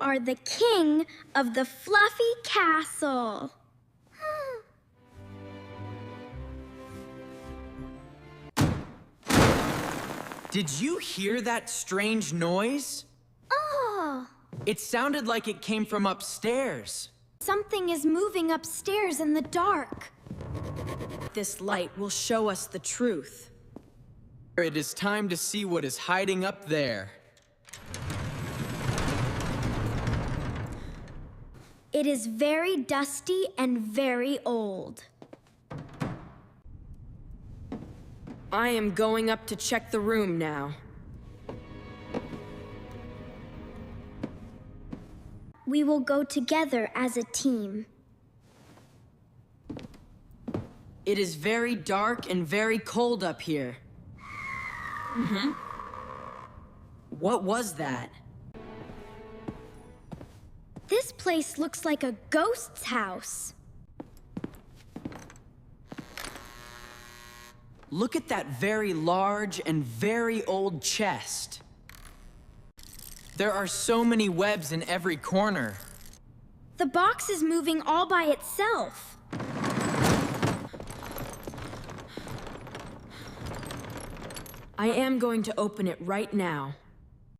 are the king of the fluffy castle. Did you hear that strange noise? Oh! It sounded like it came from upstairs. Something is moving upstairs in the dark. This light will show us the truth. It is time to see what is hiding up there. It is very dusty and very old. I am going up to check the room now. We will go together as a team. It is very dark and very cold up here. What was that? This place looks like a ghost's house. Look at that very large and very old chest. There are so many webs in every corner. The box is moving all by itself. I am going to open it right now.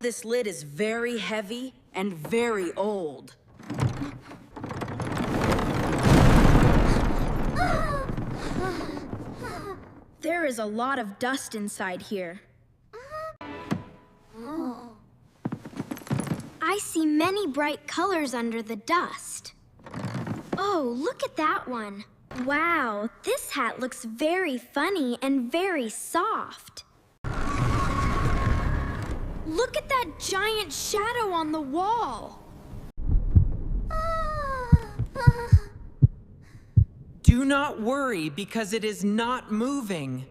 This lid is very heavy and very old. There is a lot of dust inside here. I see many bright colors under the dust. Oh, look at that one. Wow, this hat looks very funny and very soft. Look at that giant shadow on the wall. Do not worry, because it is not moving.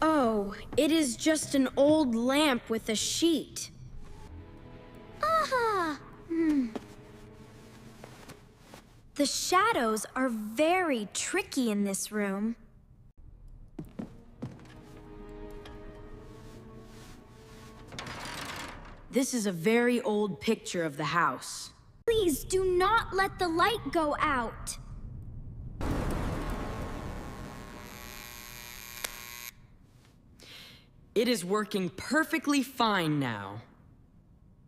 Oh, it is just an old lamp with a sheet. The shadows are very tricky in this room. This is a very old picture of the house. Please do not let the light go out. It is working perfectly fine now.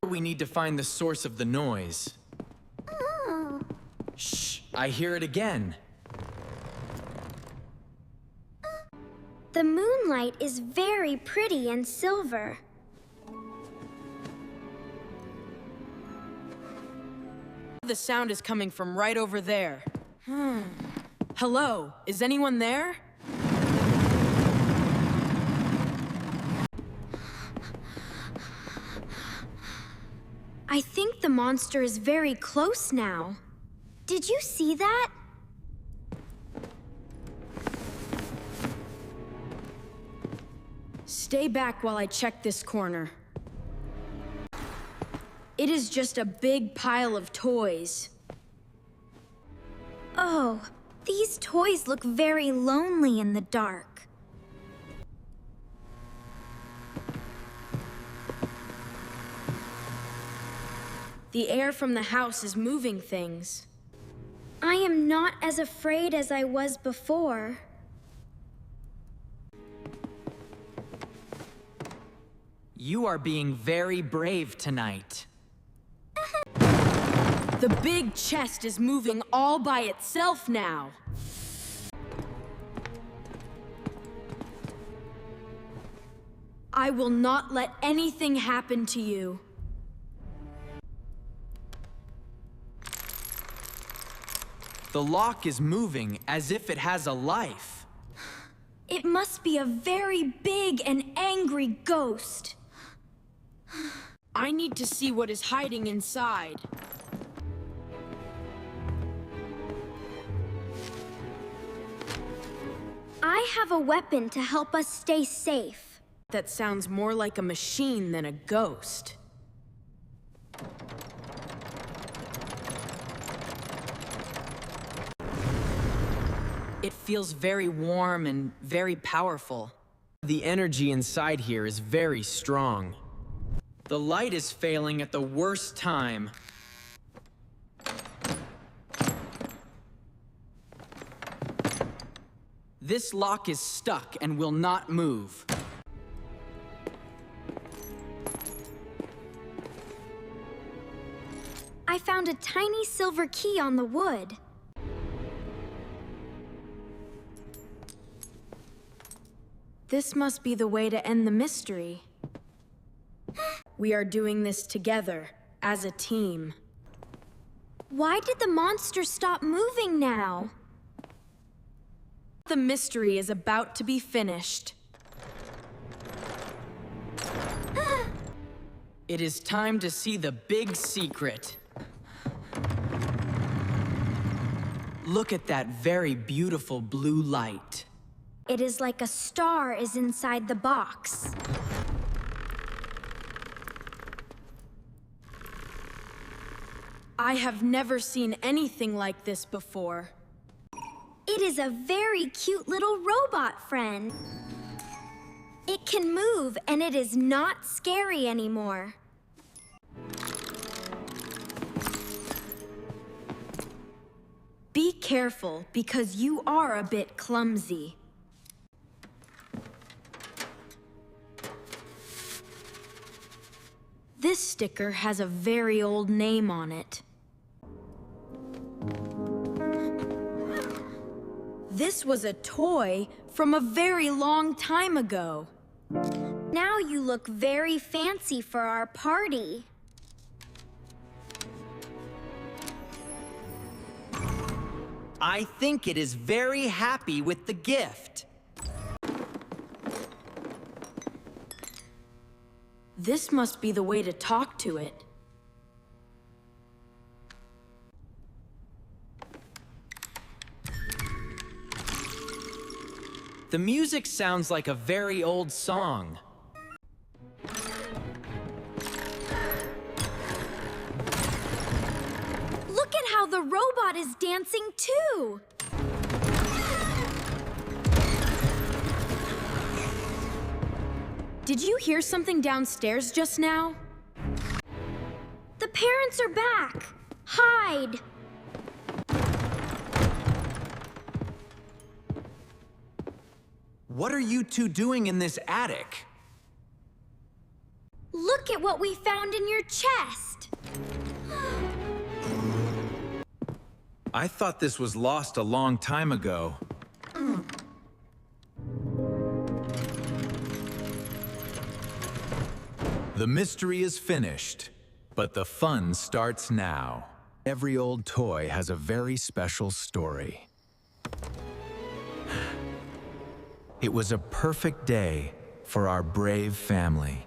We need to find the source of the noise. Shh, I hear it again. The moonlight is very pretty and silver. The sound is coming from right over there. Hello, is anyone there? I think the monster is very close now. Did you see that? Stay back while I check this corner. It is just a big pile of toys. Oh, these toys look very lonely in the dark. The air from the house is moving things. I am not as afraid as I was before. You are being very brave tonight. The big chest is moving all by itself now. I will not let anything happen to you. The lock is moving as if it has a life. It must be a very big and angry ghost. I need to see what is hiding inside. I have a weapon to help us stay safe. That sounds more like a machine than a ghost. It feels very warm and very powerful. The energy inside here is very strong. The light is failing at the worst time. This lock is stuck and will not move. I found a tiny silver key on the wood. This must be the way to end the mystery. We are doing this together, as a team. Why did the monster stop moving now? The mystery is about to be finished. It is time to see the big secret. Look at that very beautiful blue light. It is like a star is inside the box. I have never seen anything like this before. It is a very cute little robot friend. It can move and it is not scary anymore. Be careful, because you are a bit clumsy. This sticker has a very old name on it. This was a toy from a very long time ago. Now you look very fancy for our party. I think it is very happy with the gift. This must be the way to talk to it. The music sounds like a very old song. Look at how the robot is dancing too! Did you hear something downstairs just now? The parents are back! Hide! What are you two doing in this attic? Look at what we found in your chest! I thought this was lost a long time ago. The mystery is finished, but the fun starts now. Every old toy has a very special story. It was a perfect day for our brave family.